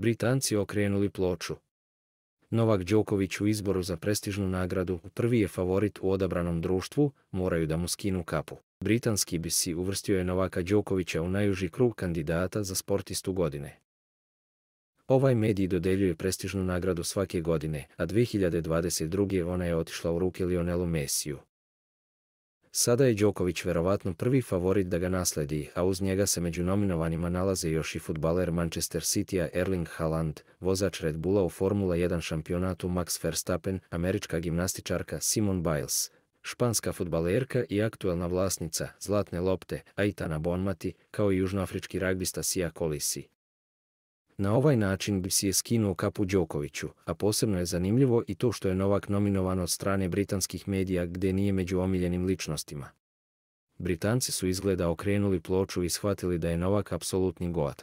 Britanci okrenuli ploču. Novak Đoković u izboru za prestižnu nagradu prvi je favorit u odabranom društvu, moraju da mu skinu kapu. Britanski BBC uvrstio je Novaka Đokovića u najuži krug kandidata za sportistu godine. Ovaj medij dodeljuje prestižnu nagradu svake godine, a 2022. ona je otišla u ruke Lionelu Messiju. Sada je Đoković verovatno prvi favorit da ga nasledi, a uz njega se među nominovanima nalaze još i fudbaler Manchester Citya Erling Haaland, vozač Red Bulla u Formula 1 šampionatu Max Verstappen, američka gimnastičarka Simone Biles, španska fudbalerka i aktuelna vlasnica zlatne lopte Aitana Bonmati, kao i južnoafrički ragbista Siya Kolisi. Na ovaj način bi si je skinuo kapu Đokoviću, a posebno je zanimljivo i to što je Novak nominovan od strane britanskih medija gdje nije među omiljenim ličnostima. Britanci su izgleda okrenuli ploču i shvatili da je Novak apsolutni goat.